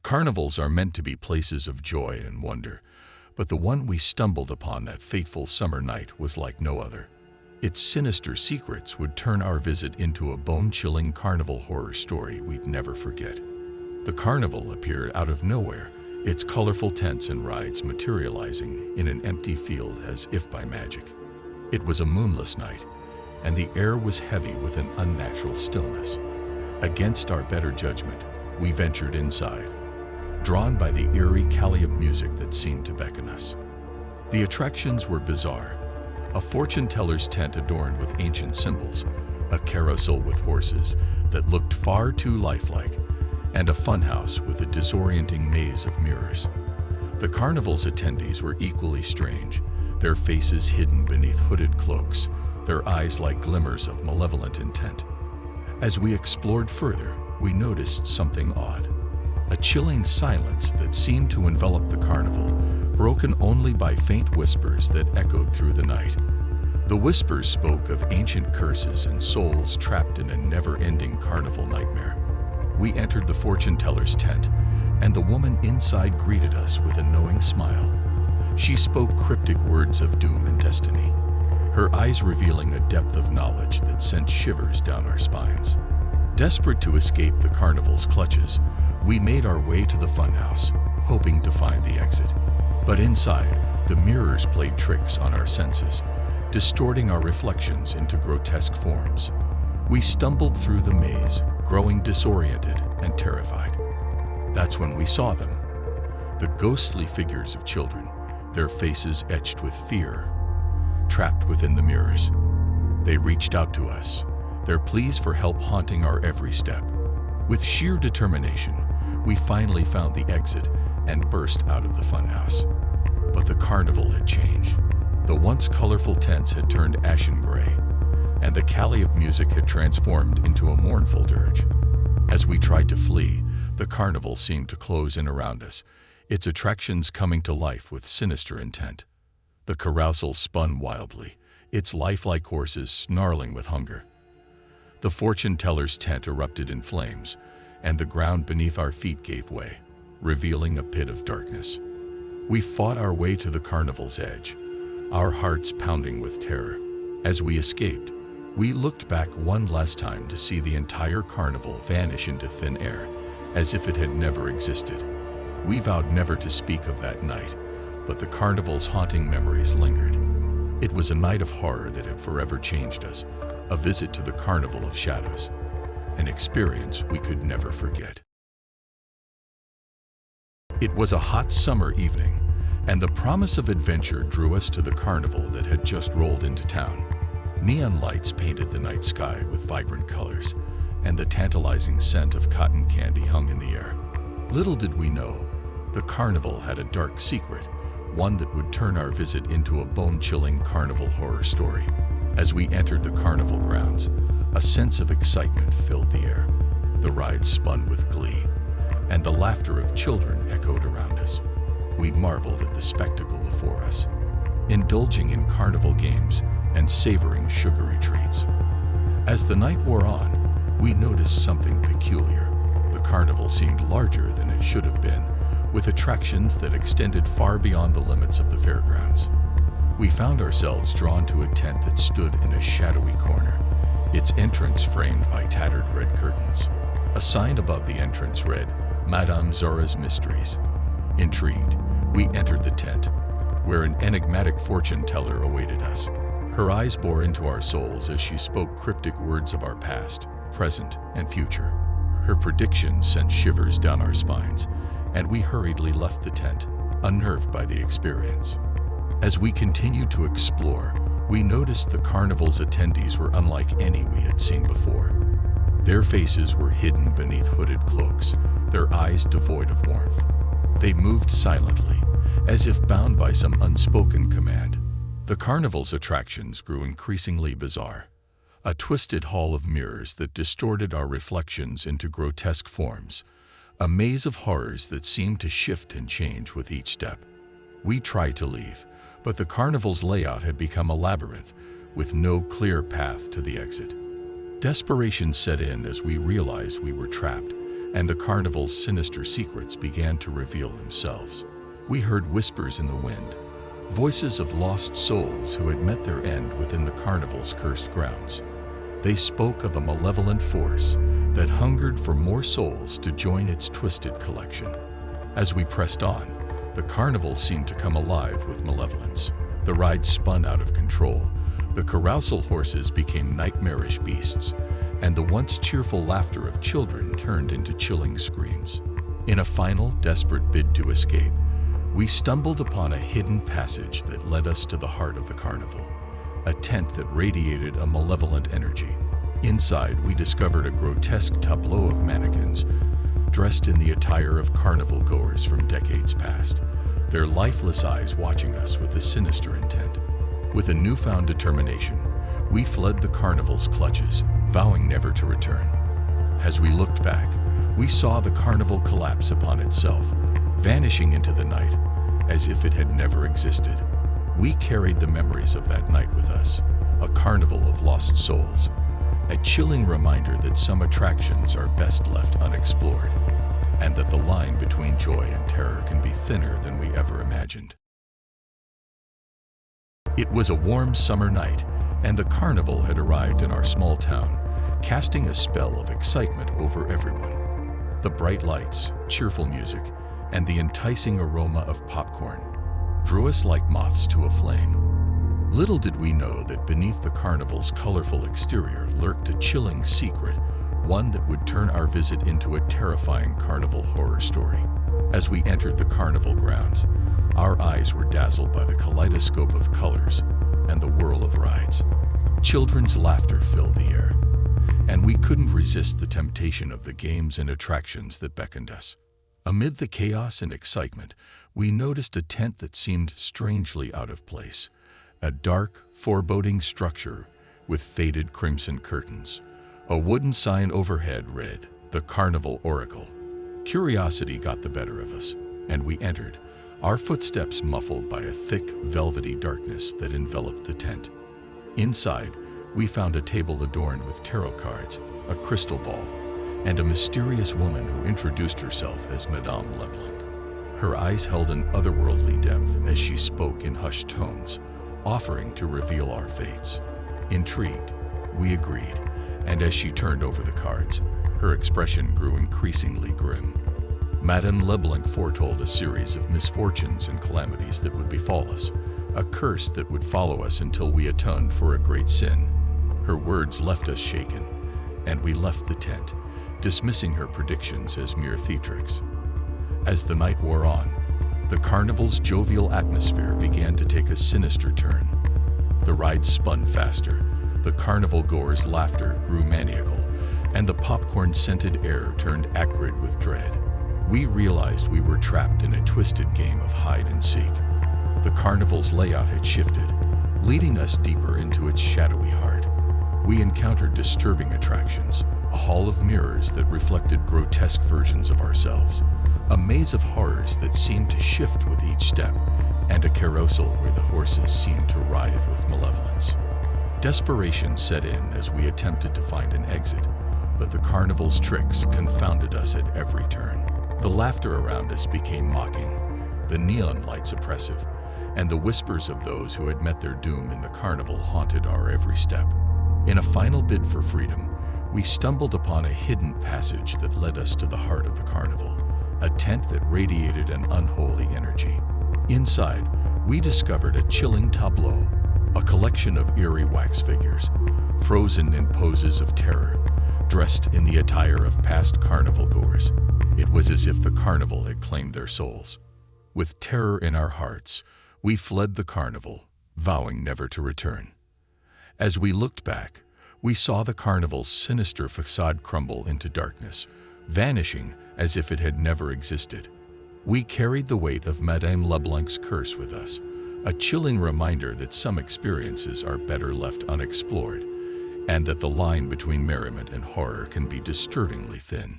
Carnivals are meant to be places of joy and wonder, but the one we stumbled upon that fateful summer night was like no other. Its sinister secrets would turn our visit into a bone-chilling carnival horror story we'd never forget. The carnival appeared out of nowhere, its colorful tents and rides materializing in an empty field as if by magic. It was a moonless night, and the air was heavy with an unnatural stillness. Against our better judgment, we ventured inside, drawn by the eerie calliope music that seemed to beckon us. The attractions were bizarre. A fortune teller's tent adorned with ancient symbols, a carousel with horses that looked far too lifelike, and a funhouse with a disorienting maze of mirrors. The carnival's attendees were equally strange, their faces hidden beneath hooded cloaks, their eyes like glimmers of malevolent intent. As we explored further, we noticed something odd. A chilling silence that seemed to envelop the carnival, broken only by faint whispers that echoed through the night. The whispers spoke of ancient curses and souls trapped in a never-ending carnival nightmare. We entered the fortune teller's tent, and the woman inside greeted us with a knowing smile. She spoke cryptic words of doom and destiny, her eyes revealing a depth of knowledge that sent shivers down our spines. Desperate to escape the carnival's clutches, we made our way to the funhouse, hoping to find the exit. But inside, the mirrors played tricks on our senses, distorting our reflections into grotesque forms. We stumbled through the maze, growing disoriented and terrified. That's when we saw them, the ghostly figures of children, their faces etched with fear, trapped within the mirrors. They reached out to us, their pleas for help haunting our every step. With sheer determination, we finally found the exit and burst out of the funhouse. But the carnival had changed. The once colorful tents had turned ashen gray, and the calliope music had transformed into a mournful dirge. As we tried to flee, the carnival seemed to close in around us, its attractions coming to life with sinister intent. The carousel spun wildly, its lifelike horses snarling with hunger. The fortune teller's tent erupted in flames, and the ground beneath our feet gave way, revealing a pit of darkness. We fought our way to the carnival's edge, our hearts pounding with terror. As we escaped, we looked back one last time to see the entire carnival vanish into thin air, as if it had never existed. We vowed never to speak of that night, but the carnival's haunting memories lingered. It was a night of horror that had forever changed us, a visit to the Carnival of Shadows, an experience we could never forget. It was a hot summer evening, and the promise of adventure drew us to the carnival that had just rolled into town. Neon lights painted the night sky with vibrant colors, and the tantalizing scent of cotton candy hung in the air. Little did we know, the carnival had a dark secret, one that would turn our visit into a bone-chilling carnival horror story. As we entered the carnival grounds, a sense of excitement filled the air. The ride spun with glee, and the laughter of children echoed around us. We marveled at the spectacle before us, indulging in carnival games and savoring sugary treats. As the night wore on, we noticed something peculiar. The carnival seemed larger than it should have been, with attractions that extended far beyond the limits of the fairgrounds. We found ourselves drawn to a tent that stood in a shadowy corner, its entrance framed by tattered red curtains. A sign above the entrance read, "Madame Zora's Mysteries." Intrigued, we entered the tent, where an enigmatic fortune teller awaited us. Her eyes bore into our souls as she spoke cryptic words of our past, present, and future. Her predictions sent shivers down our spines, and we hurriedly left the tent, unnerved by the experience. As we continued to explore, we noticed the carnival's attendees were unlike any we had seen before. Their faces were hidden beneath hooded cloaks, their eyes devoid of warmth. They moved silently, as if bound by some unspoken command. The carnival's attractions grew increasingly bizarre, a twisted hall of mirrors that distorted our reflections into grotesque forms, a maze of horrors that seemed to shift and change with each step. We tried to leave, but the carnival's layout had become a labyrinth, with no clear path to the exit. Desperation set in as we realized we were trapped, and the carnival's sinister secrets began to reveal themselves. We heard whispers in the wind, voices of lost souls who had met their end within the carnival's cursed grounds. They spoke of a malevolent force that hungered for more souls to join its twisted collection. As we pressed on, the carnival seemed to come alive with malevolence. The ride spun out of control. The carousel horses became nightmarish beasts, and the once cheerful laughter of children turned into chilling screams. In a final, desperate bid to escape, we stumbled upon a hidden passage that led us to the heart of the carnival, a tent that radiated a malevolent energy. Inside, we discovered a grotesque tableau of mannequins dressed in the attire of carnival goers from decades past, their lifeless eyes watching us with a sinister intent. With a newfound determination, we fled the carnival's clutches, vowing never to return. As we looked back, we saw the carnival collapse upon itself, vanishing into the night as if it had never existed. We carried the memories of that night with us, a carnival of lost souls, a chilling reminder that some attractions are best left unexplored, and that the line between joy and terror can be thinner than we ever imagined. It was a warm summer night, and the carnival had arrived in our small town, casting a spell of excitement over everyone. The bright lights, cheerful music, and the enticing aroma of popcorn drew us like moths to a flame. Little did we know that beneath the carnival's colorful exterior lurked a chilling secret, one that would turn our visit into a terrifying carnival horror story. As we entered the carnival grounds, our eyes were dazzled by the kaleidoscope of colors and the whirl of rides. Children's laughter filled the air, and we couldn't resist the temptation of the games and attractions that beckoned us. Amid the chaos and excitement, we noticed a tent that seemed strangely out of place, a dark, foreboding structure with faded crimson curtains. A wooden sign overhead read, "The Carnival Oracle." Curiosity got the better of us, and we entered, our footsteps muffled by a thick, velvety darkness that enveloped the tent. Inside, we found a table adorned with tarot cards, a crystal ball, and a mysterious woman who introduced herself as Madame Leblanc. Her eyes held an otherworldly depth as she spoke in hushed tones, offering to reveal our fates. Intrigued, we agreed, and as she turned over the cards, her expression grew increasingly grim. Madame Leblanc foretold a series of misfortunes and calamities that would befall us, a curse that would follow us until we atoned for a great sin. Her words left us shaken, and we left the tent, dismissing her predictions as mere theatrics. As the night wore on, the carnival's jovial atmosphere began to take a sinister turn. The ride spun faster, the carnival goers' laughter grew maniacal, and the popcorn-scented air turned acrid with dread. We realized we were trapped in a twisted game of hide and seek. The carnival's layout had shifted, leading us deeper into its shadowy heart. We encountered disturbing attractions, a hall of mirrors that reflected grotesque versions of ourselves, a maze of horrors that seemed to shift with each step, and a carousel where the horses seemed to writhe with malevolence. Desperation set in as we attempted to find an exit, but the carnival's tricks confounded us at every turn. The laughter around us became mocking, the neon lights oppressive, and the whispers of those who had met their doom in the carnival haunted our every step. In a final bid for freedom, we stumbled upon a hidden passage that led us to the heart of the carnival, a tent that radiated an unholy energy. Inside, we discovered a chilling tableau, a collection of eerie wax figures, frozen in poses of terror, dressed in the attire of past carnival goers. It was as if the carnival had claimed their souls. With terror in our hearts, we fled the carnival, vowing never to return. As we looked back, we saw the carnival's sinister facade crumble into darkness, vanishing as if it had never existed. We carried the weight of Madame Leblanc's curse with us, a chilling reminder that some experiences are better left unexplored, and that the line between merriment and horror can be disturbingly thin.